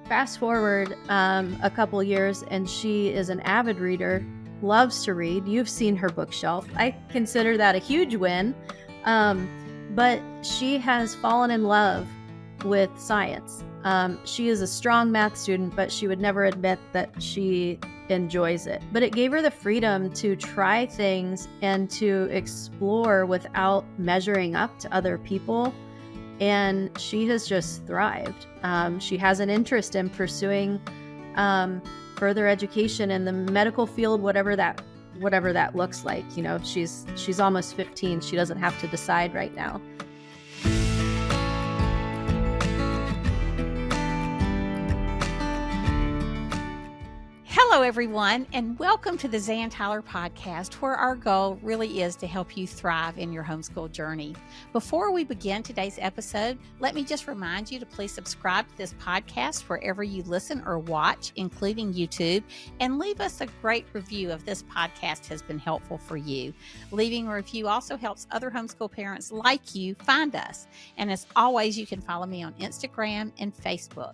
Fast forward a couple years, and she is an avid reader, loves to read. You've seen her bookshelf. I consider that a huge win. But she has fallen in love with science. She is a strong math student, but she would never admit that she enjoys it. But it gave her the freedom to try things and to explore without measuring up to other people. And she has just thrived. She has an interest in pursuing further education in the medical field, whatever that looks like. You know, she's almost 15. She doesn't have to decide right now. Hello, everyone, and welcome to the Zan Tyler podcast, where our goal really is to help you thrive in your homeschool journey. Before we begin today's episode, let me just remind you to please subscribe to this podcast wherever you listen or watch, including YouTube, and leave us a great review if this podcast has been helpful for you. Leaving a review also helps other homeschool parents like you find us. And as always, you can follow me on Instagram and Facebook.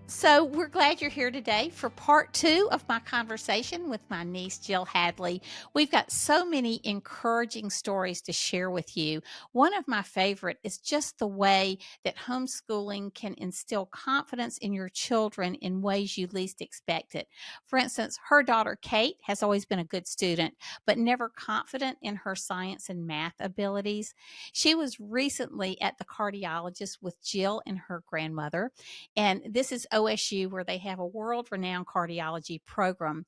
So we're glad you're here today for part 2 of my conversation with my niece, Jill Hadley. We've got so many encouraging stories to share with you. One of my favorite is just the way that homeschooling can instill confidence in your children in ways you least expect it. For instance, her daughter, Kate, has always been a good student, but never confident in her science and math abilities. She was recently at the cardiologist with Jill and her grandmother, and this is OSU, where they have a world-renowned cardiology program.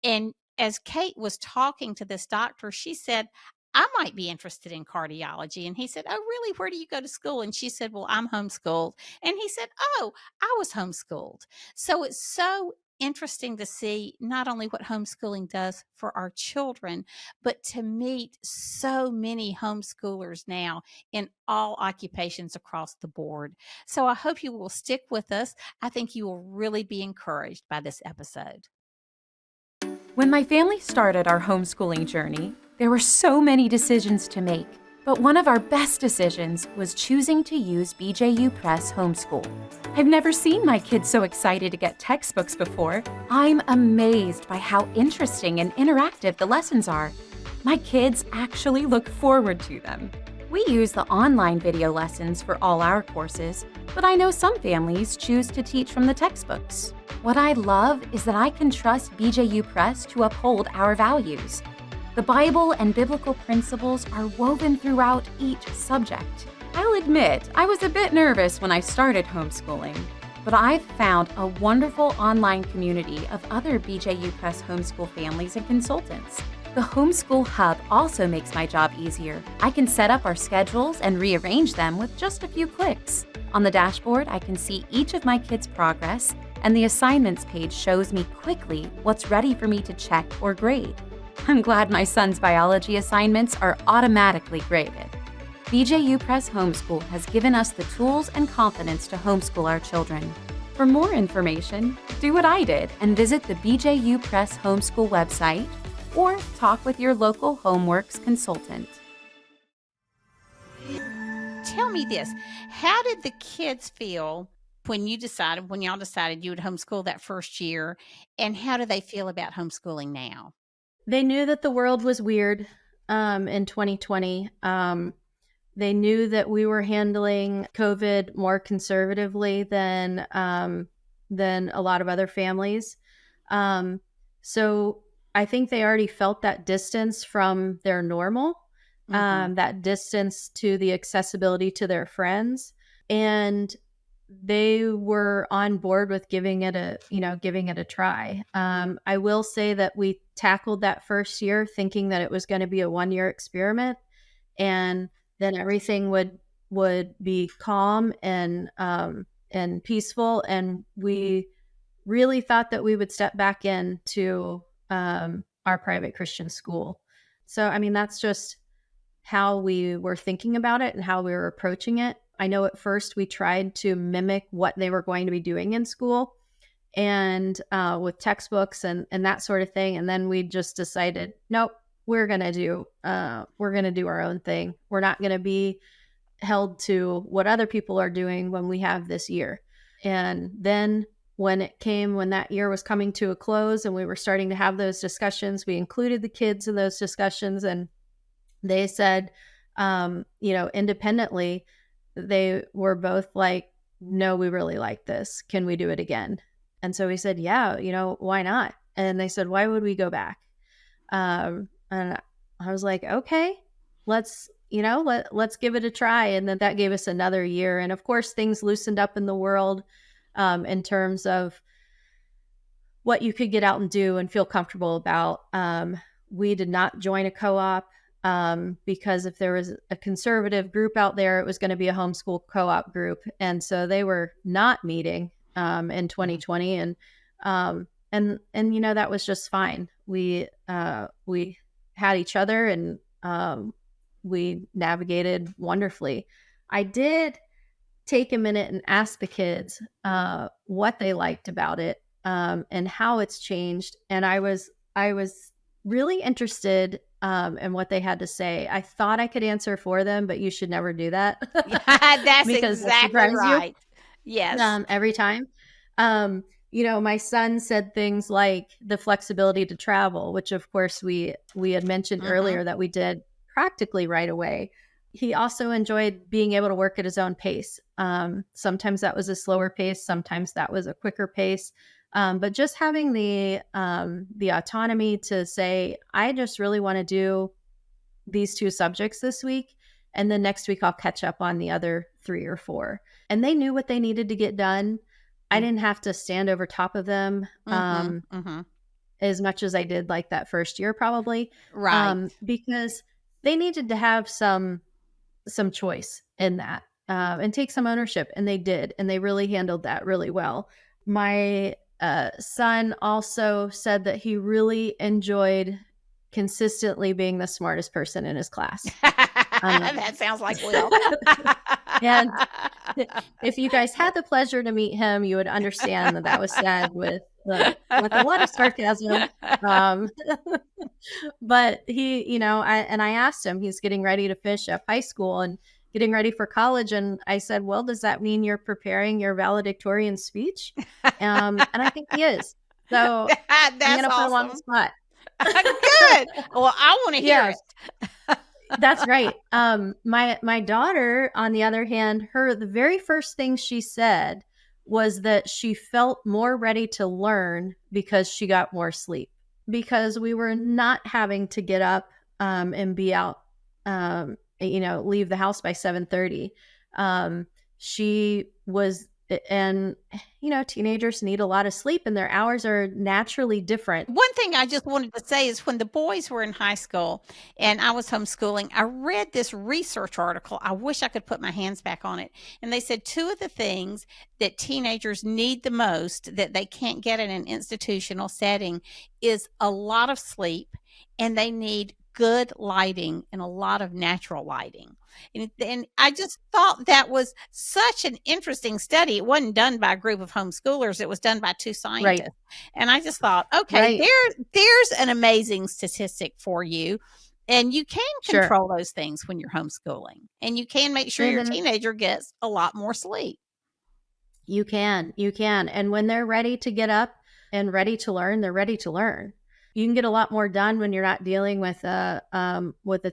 And as Kate was talking to this doctor, she said, I might be interested in cardiology. And he said, oh, really? Where do you go to school? And she said, well, I'm homeschooled. And he said, oh, I was homeschooled. So it's so interesting to see not only what homeschooling does for our children, but to meet so many homeschoolers now in all occupations across the board. So I hope you will stick with us. I think you will really be encouraged by this episode. When my family started our homeschooling journey, there were so many decisions to make, but one of our best decisions was choosing to use BJU Press Homeschool. I've never seen my kids so excited to get textbooks before. I'm amazed by how interesting and interactive the lessons are. My kids actually look forward to them. We use the online video lessons for all our courses, but I know some families choose to teach from the textbooks. What I love is that I can trust BJU Press to uphold our values. The Bible and biblical principles are woven throughout each subject. I'll admit, I was a bit nervous when I started homeschooling, but I've found a wonderful online community of other BJU Press homeschool families and consultants. The Homeschool Hub also makes my job easier. I can set up our schedules and rearrange them with just a few clicks. On the dashboard, I can see each of my kids' progress, and the assignments page shows me quickly what's ready for me to check or grade. I'm glad my son's biology assignments are automatically graded. BJU Press Homeschool has given us the tools and confidence to homeschool our children. For more information, do what I did and visit the BJU Press Homeschool website or talk with your local HomeWorks consultant. Tell me this, how did the kids feel when y'all decided you would homeschool that first year, and how do they feel about homeschooling now? They knew that the world was weird in 2020. They knew that we were handling COVID more conservatively than a lot of other families. So I think they already felt that distance from their normal, that distance to the accessibility to their friends. And they were on board with giving it a try. I will say that we tackled that first year thinking that it was going to be a 1-year experiment, and then everything would be calm and peaceful. And we really thought that we would step back into our private Christian school. So, I mean, that's just how we were thinking about it and how we were approaching it. I know at first we tried to mimic what they were going to be doing in school and with textbooks and that sort of thing. And then we just decided, nope, we're going to do our own thing. We're not going to be held to what other people are doing when we have this year. And then when that year was coming to a close and we were starting to have those discussions, we included the kids in those discussions, and they said, independently, they were both like, no, we really like this. Can we do it again? And so we said, yeah, why not? And they said, why would we go back? And I was like, okay, let's give it a try. And then that gave us another year. And of course, things loosened up in the world in terms of what you could get out and do and feel comfortable about. We did not join a co-op because if there was a conservative group out there, it was going to be a homeschool co-op group. And so they were not meeting in 2020. And that was just fine. We had each other, and we navigated wonderfully. I did take a minute and ask the kids what they liked about it and how it's changed. And I was really interested in what they had to say. I thought I could answer for them, but you should never do that. That's because exactly right. Yes. Every time. My son said things like the flexibility to travel, which of course we had mentioned earlier that we did practically right away. He also enjoyed being able to work at his own pace. Sometimes that was a slower pace. Sometimes that was a quicker pace. But just having the autonomy to say, I just really want to do these 2 subjects this week, and then next week I'll catch up on the other 3 or 4. And they knew what they needed to get done. I didn't have to stand over top of them as much as I did like that first year, probably. Right. Because they needed to have some choice in that and take some ownership. And they did. And they really handled that really well. My son also said that he really enjoyed consistently being the smartest person in his class. That sounds like Will. And if you guys had the pleasure to meet him, you would understand that was said with a lot of sarcasm. But he, I asked him, he's getting ready to finish up high school and getting ready for college. And I said, well, does that mean you're preparing your valedictorian speech? And I think he is. So I'm going to put him on the spot. Good. Well, I want to hear it. That's right. My daughter, on the other hand, the very first thing she said was that she felt more ready to learn because she got more sleep, because we were not having to get up and be out, leave the house by 7:30. She was, and teenagers need a lot of sleep, and their hours are naturally different. One thing I just wanted to say is when the boys were in high school and I was homeschooling, I read this research article. I wish I could put my hands back on it. And they said 2 of the things that teenagers need the most that they can't get in an institutional setting is a lot of sleep, and they need good lighting and a lot of natural lighting. And I just thought that was such an interesting study. It wasn't done by a group of homeschoolers. It was done by 2 scientists. Right. And I just thought, okay, there's an amazing statistic for you. And you can control those things when you're homeschooling. And you can make sure your teenager gets a lot more sleep. You can. And when they're ready to get up and ready to learn, they're ready to learn. You can get a lot more done when you're not dealing with a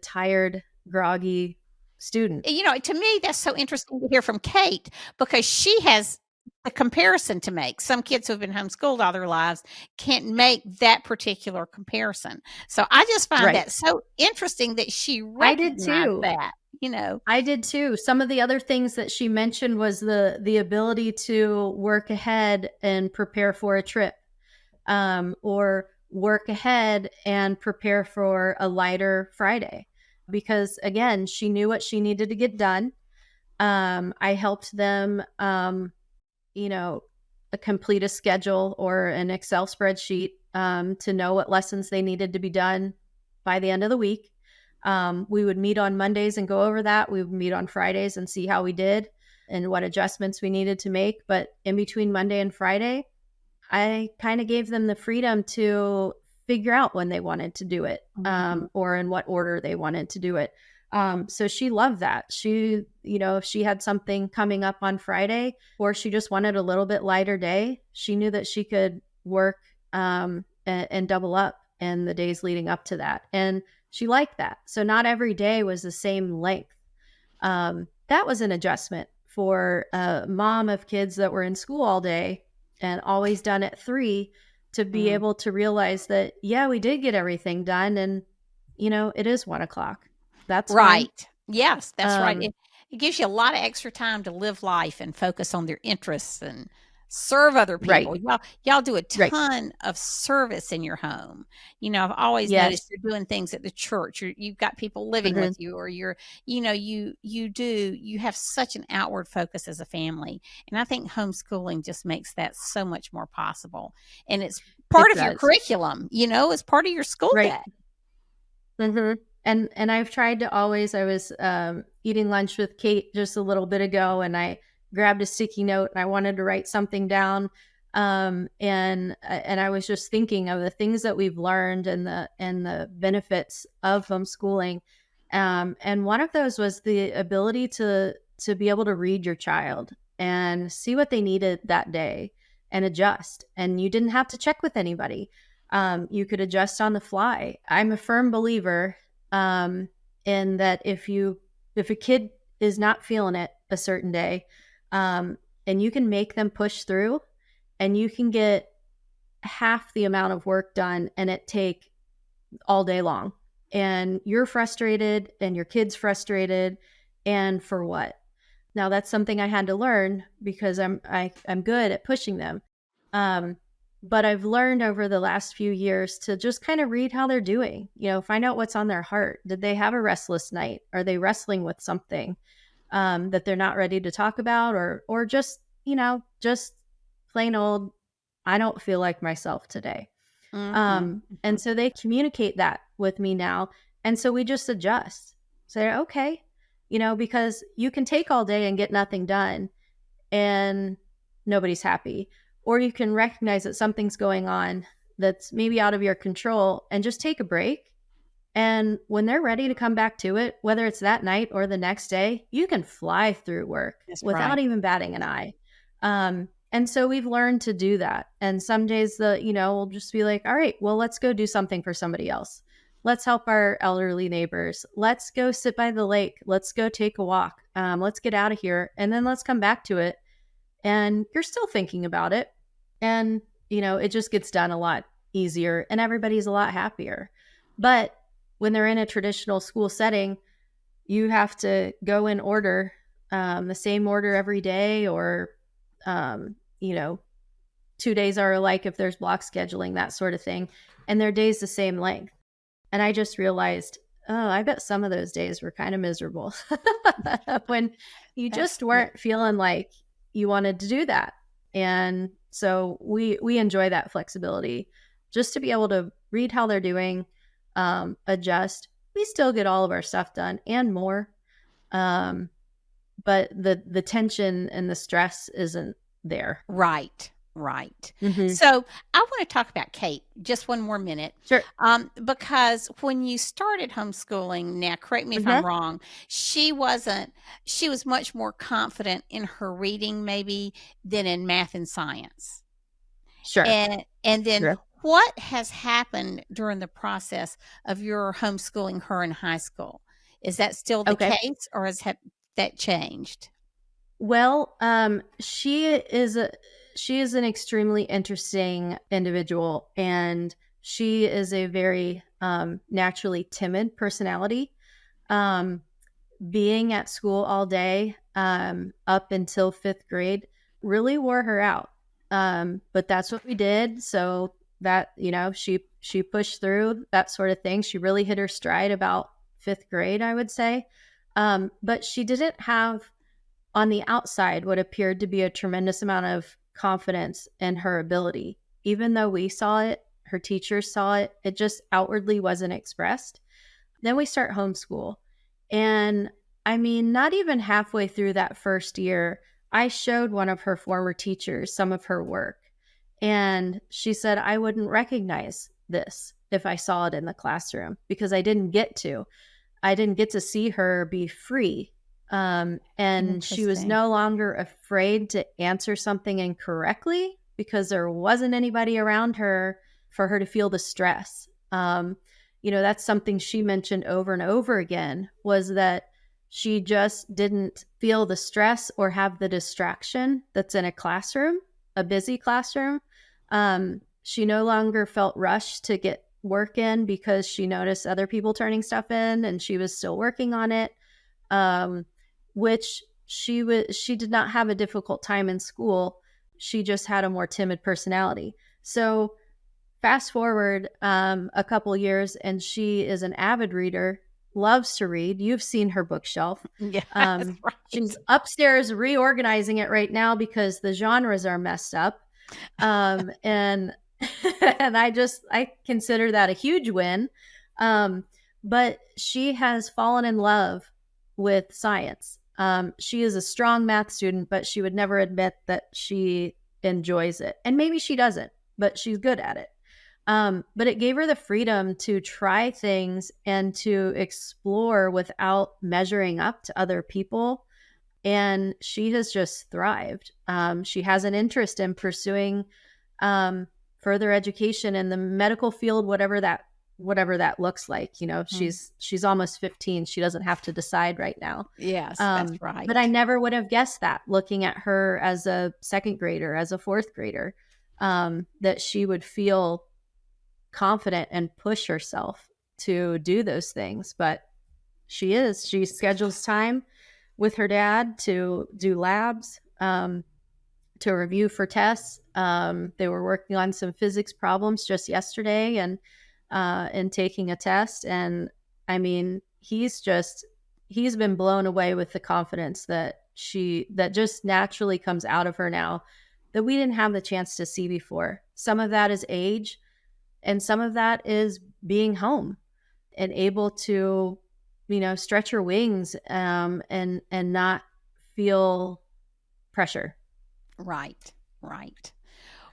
tired, groggy student. To me, that's so interesting to hear from Kate, because she has a comparison to make. Some kids who have been homeschooled all their lives can't make that particular comparison. So I just find that so interesting that she recognized that. I did too. Some of the other things that she mentioned was the ability to work ahead and prepare for a trip, or work ahead and prepare for a lighter Friday, because again, she knew what she needed to get done. I helped them, complete a schedule or an Excel spreadsheet to know what lessons they needed to be done by the end of the week. We would meet on Mondays and go over that. We would meet on Fridays and see how we did and what adjustments we needed to make. But in between Monday and Friday, I kind of gave them the freedom to figure out when they wanted to do it, or in what order they wanted to do it. So she loved that. She, if she had something coming up on Friday, or she just wanted a little bit lighter day, she knew that she could work and double up in the days leading up to that. And she liked that. So not every day was the same length. That was an adjustment for a mom of kids that were in school all day and always done at 3, to be able to realize that, yeah, we did get everything done. And, it is 1:00. That's Right. fine. Yes, that's right. Um, It gives you a lot of extra time to live life and focus on their interests and serve other right, people. Y'all do a right. ton of service in your home. I've always noticed Yes. you're doing things at the church. You've got people living Mhm. with you, or you have such an outward focus as a family. And I think homeschooling just makes that so much more possible. And it's It part of your does. curriculum, it's part of your school Right. day. Mhm. And I've tried to always I was, eating lunch with Kate just a little bit ago, and I grabbed a sticky note, and I wanted to write something down, and I was just thinking of the things that we've learned and the benefits of homeschooling, and one of those was the ability to be able to read your child and see what they needed that day and adjust, and you didn't have to check with anybody. You could adjust on the fly. I'm a firm believer in that if a kid is not feeling it a certain day, and you can make them push through, and you can get half the amount of work done and it take all day long, and you're frustrated and your kid's frustrated, and for what? Now that's something I had to learn because I'm good at pushing them. Um, but I've learned over the last few years to just kind of read how they're doing, find out what's on their heart. Did they have a restless night? Are they wrestling with something that they're not ready to talk about, or just, just plain old, I don't feel like myself today. Mhm. And so they communicate that with me now. And so we just adjust. Say, okay, because you can take all day and get nothing done and nobody's happy. Or you can recognize that something's going on that's maybe out of your control and just take a break. And when they're ready to come back to it, whether it's that night or the next day, you can fly through work That's without right. even batting an eye. And so we've learned to do that. And some days we'll just be like, all right, well, let's go do something for somebody else. Let's help our elderly neighbors. Let's go sit by the lake. Let's go take a walk. Let's get out of here. And then let's come back to it. And you're still thinking about it. And, it just gets done a lot easier and everybody's a lot happier. But when they're in a traditional school setting, you have to go in order, the same order every day, or, um, you know, 2 days are alike if there's block scheduling, that sort of thing. And their days the same length. And I just realized, oh, I bet some of those days were kind of miserable when you That's just yeah. weren't feeling like you wanted to do that. And so we enjoy that flexibility, just to be able to read how they're doing, adjust. We still get all of our stuff done and more. Um, but the tension and the stress isn't there. Right, right. Mm-hmm. So I want to talk about Kate just one more minute, Sure. because when you started homeschooling, now correct me if Mm-hmm. I'm wrong, she wasn't. She was much more confident in her reading, maybe, than in math and science. Sure. And then Sure. what has happened during the process of your homeschooling her in high school? Is that still the Okay. case, or that changed? Well, she is an extremely interesting individual, and she is a very naturally timid personality. Um, Being at school all day, up until 5th grade, really wore her out. But that's what we did. So that, she pushed through, that sort of thing. She really hit her stride about 5th grade, I would say. But she didn't have on the outside what appeared to be a tremendous amount of confidence in her ability. Even though we saw it, her teachers saw it, it just outwardly wasn't expressed. Then we start homeschool. And I mean, not even halfway through that first year, I showed one of her former teachers some of her work. And she said, I wouldn't recognize this if I saw it in the classroom because I didn't get to. I didn't get to see her be free. And she was Interesting. no longer afraid to answer something incorrectly because there wasn't anybody around her for her to feel the stress. That's something she mentioned over and over again, was that she just didn't feel the stress or have the distraction that's in a classroom, a busy classroom. She no longer felt rushed to get work in because she noticed other people turning stuff in and she was still working on it. Which she did not have a difficult time in school. She just had a more timid personality. So fast forward a couple years, and she is an avid reader, loves to read. You've seen her bookshelf. Yeah, that's right. She's upstairs reorganizing it right now because the genres are messed up. And and I consider that a huge win. But she has fallen in love with science. She is a strong math student, but she would never admit that she enjoys it. And maybe she doesn't, but she's good at it. But it gave her the freedom to try things and to explore without measuring up to other people. And she has just thrived. She has an interest in pursuing further education in the medical field, whatever that looks like. She's almost 15. She doesn't have to decide right now. Yes, that's right. But I never would have guessed that, looking at her as a second grader, as a fourth grader, that she would feel confident and push herself to do those things. But she schedules time with her dad to do labs, to review for tests. They were working on some physics problems just yesterday and taking a test. And I mean, he's been blown away with the confidence that just naturally comes out of her now that we didn't have the chance to see before. Some of that is age, and some of that is being home and able to, stretch her wings, and not feel pressure. Right.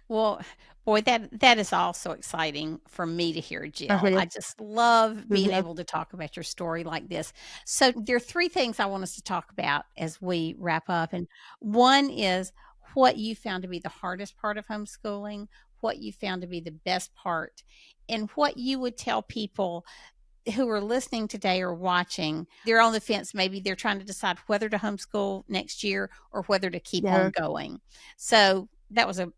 Well, boy, that is also exciting for me to hear, Jill. I just love being able to talk about your story like this. So there are three things I want us to talk about as we wrap up. And one is what you found to be the hardest part of homeschooling, what you found to be the best part, and what you would tell people who are listening today or watching. They're on the fence. Maybe they're trying to decide whether to homeschool next year or whether to keep on going. So that was a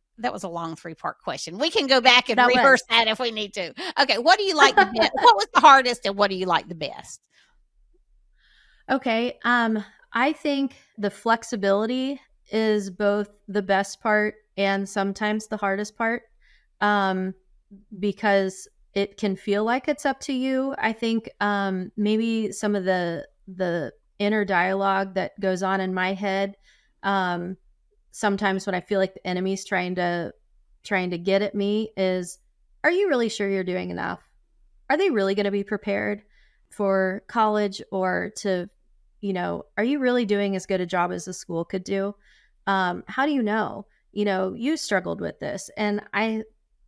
long 3-part question. We can go back and rehearse that if we need to. Okay. What do you like the best? What was the hardest and what do you like the best? Okay. I think the flexibility is both the best part and sometimes the hardest part, because it can feel like it's up to you. I think maybe some of the inner dialogue that goes on in my head, sometimes when I feel like the enemy's trying to get at me, is, are you really sure you're doing enough? Are they really going to be prepared for college, or to, are you really doing as good a job as the school could do? How do you know? You struggled with this. And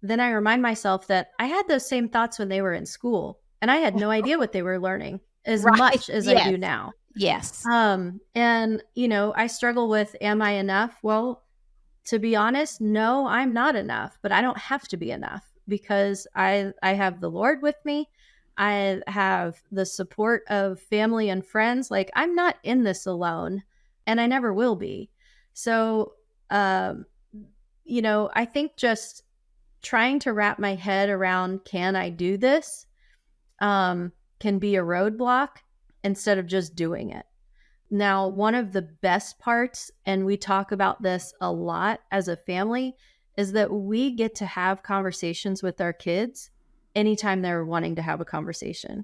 then I remind myself that I had those same thoughts when they were in school, and I had no idea what they were learning as much as I do now. Yes. And, I struggle with, am I enough? Well, to be honest, no, I'm not enough, but I don't have to be enough because I have the Lord with me. I have the support of family and friends. Like, I'm not in this alone, and I never will be. So, I think just trying to wrap my head around, can I do this, can be a roadblock instead of just doing it. Now, one of the best parts, and we talk about this a lot as a family, is that we get to have conversations with our kids anytime they're wanting to have a conversation.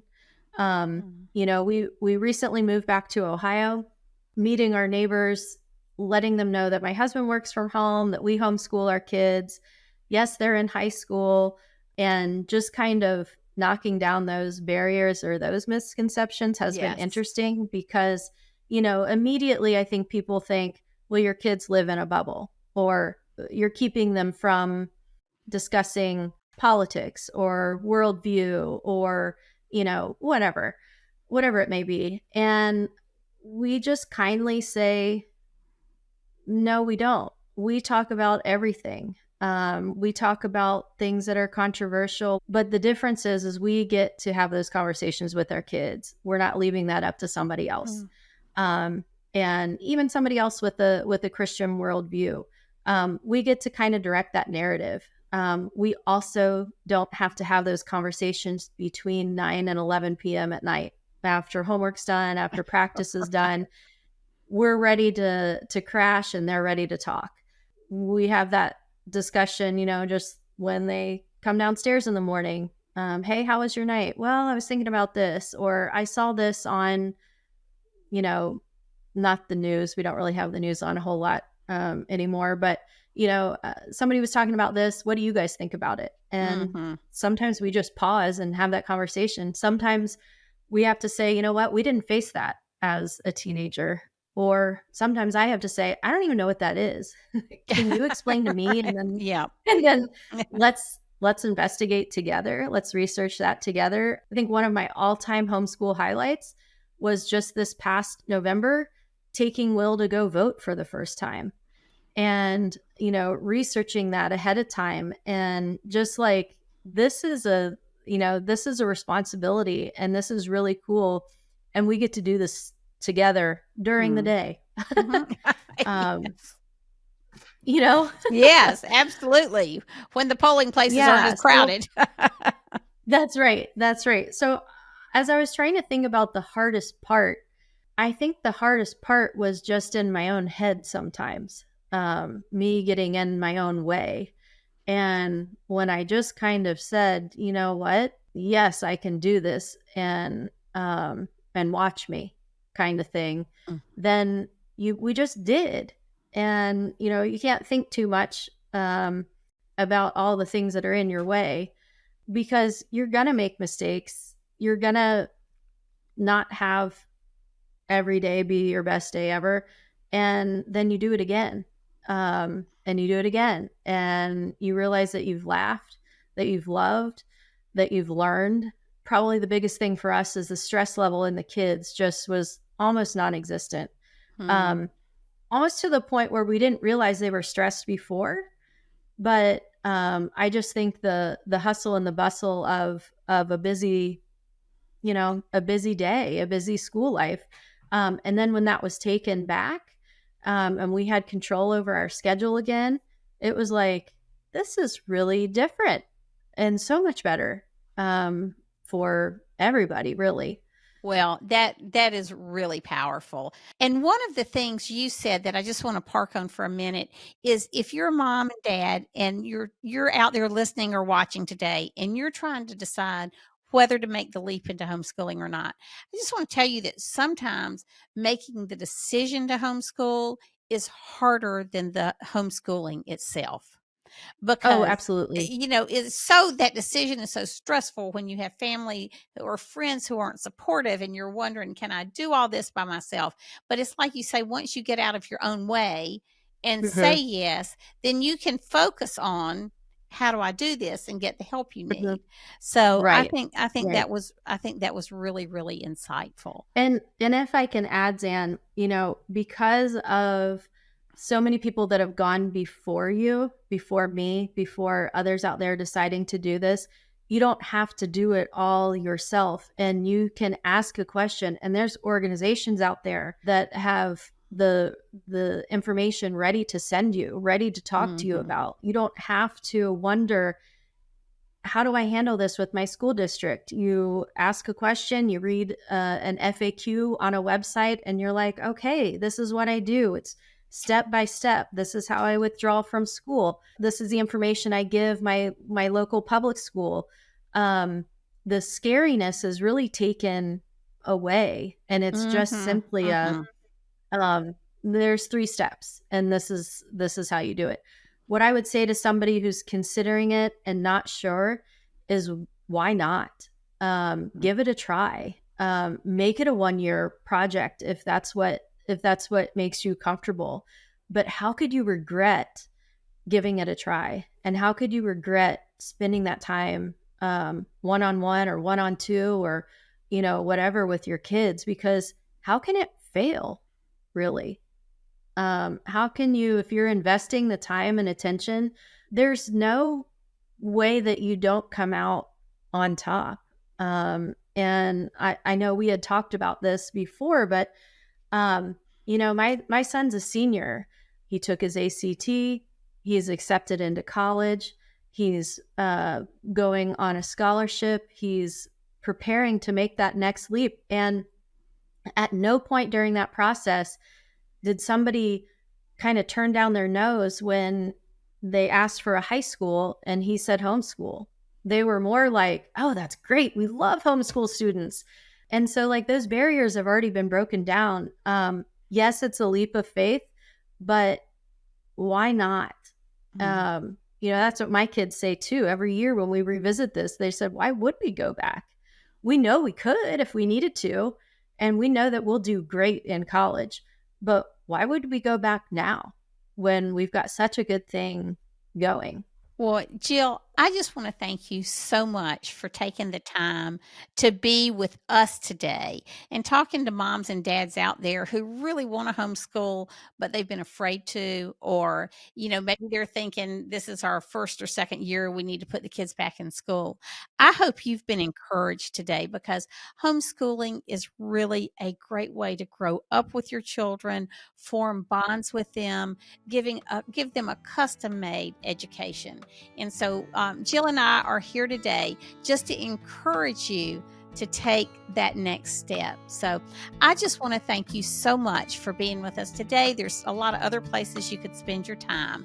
We recently moved back to Ohio, meeting our neighbors, letting them know that my husband works from home, that we homeschool our kids. Yes, they're in high school, and just kind of knocking down those barriers or those misconceptions has been interesting because, immediately I think people think, well, your kids live in a bubble, or you're keeping them from discussing politics or worldview or, whatever. whatever it may be. And we just kindly say, no, we don't. We talk about everything. We talk about things that are controversial, but the difference is we get to have those conversations with our kids. We're not leaving that up to somebody else. And even somebody else with a Christian worldview. We get to kind of direct that narrative. We also don't have to have those conversations between 9 and 11 p.m. at night after homework's done, after practice is done. We're ready to crash and they're ready to talk. We have that discussion, just when they come downstairs in the morning. Hey, how was your night? Well, I was thinking about this, or I saw this on, not the news. We don't really have the news on a whole lot anymore, but somebody was talking about this. What do you guys think about it? And sometimes we just pause and have that conversation. Sometimes we have to say, you know what, we didn't face that as a teenager. Or sometimes I have to say, I don't even know what that is. Can you explain to me? And then let's investigate together. Let's research that together. I think one of my all-time homeschool highlights was just this past November, taking Will to go vote for the first time. And, researching that ahead of time. And just like, this is a responsibility, and this is really cool. And we get to do this together during the day. Yes, absolutely. When the polling places aren't as crowded. That's right. So as I was trying to think about the hardest part, I think the hardest part was just in my own head sometimes, me getting in my own way. And when I just kind of said, you know what, yes, I can do this, and watch me, kind of thing, then we just did. And, you can't think too much about all the things that are in your way, because you're going to make mistakes. You're going to not have every day be your best day ever. And then you do it again. And you do it again. And you realize that you've laughed, that you've loved, that you've learned. Probably the biggest thing for us is the stress level in the kids just was almost non-existent. Almost to the point where we didn't realize they were stressed before. But I just think the hustle and the bustle of a busy, a busy day, a busy school life. And then when that was taken back, and we had control over our schedule again, it was like, this is really different and so much better for everybody, really. Well, that is really powerful. And one of the things you said that I just want to park on for a minute is, if you're a mom and dad and you're out there listening or watching today, and you're trying to decide whether to make the leap into homeschooling or not, I just want to tell you that sometimes making the decision to homeschool is harder than the homeschooling itself. Because, absolutely. it's so, that decision is so stressful when you have family or friends who aren't supportive, and you're wondering, can I do all this by myself? But it's like you say, once you get out of your own way and say yes, then you can focus on, how do I do this, and get the help you need. So Right. I think that was really, really insightful. And if I can add, Zan, because of so many people that have gone before you, before me, before others out there deciding to do this, you don't have to do it all yourself. And you can ask a question, and there's organizations out there that have the information ready to send you, ready to talk to you about. You don't have to wonder, how do I handle this with my school district? You ask a question, you read an FAQ on a website, and you're like, okay, this is what I do. It's step by step. This is how I withdraw from school. This is the information I give my local public school. The scariness is really taken away, and it's just simply there's 3 steps, and this is how you do it. What I would say to somebody who's considering it and not sure is, why not? Give it a try. Make it a 1-year project if that's what makes you comfortable. But how could you regret giving it a try? And how could you regret spending that time one-on-one or one-on-two or whatever with your kids, because how can it fail, really? How can you, if you're investing the time and attention, there's no way that you don't come out on top. And I know we had talked about this before, but my son's a senior. He took his ACT. He's accepted into college. He's going on a scholarship. He's preparing to make that next leap. And at no point during that process did somebody kind of turn down their nose when they asked for a high school and he said homeschool. They were more like, oh, that's great. We love homeschool students. And so like those barriers have already been broken down. Yes, it's a leap of faith, but why not? That's what my kids say too. Every year when we revisit this, they said, why would we go back? We know we could if we needed to, and we know that we'll do great in college, but why would we go back now when we've got such a good thing going? Well, Jill, I just want to thank you so much for taking the time to be with us today and talking to moms and dads out there who really want to homeschool, but they've been afraid to, or, maybe they're thinking this is our first or second year. We need to put the kids back in school. I hope you've been encouraged today, because homeschooling is really a great way to grow up with your children, form bonds with them, give them a custom-made education. And so Jill and I are here today just to encourage you to take that next step. So I just want to thank you so much for being with us today. There's a lot of other places you could spend your time.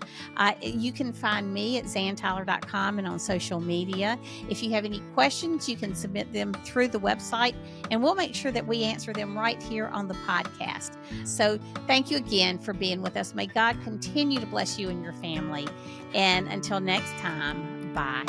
You can find me at zantyler.com and on social media. If you have any questions, you can submit them through the website, and we'll make sure that we answer them right here on the podcast. So thank you again for being with us. May God continue to bless you and your family. And until next time, bye.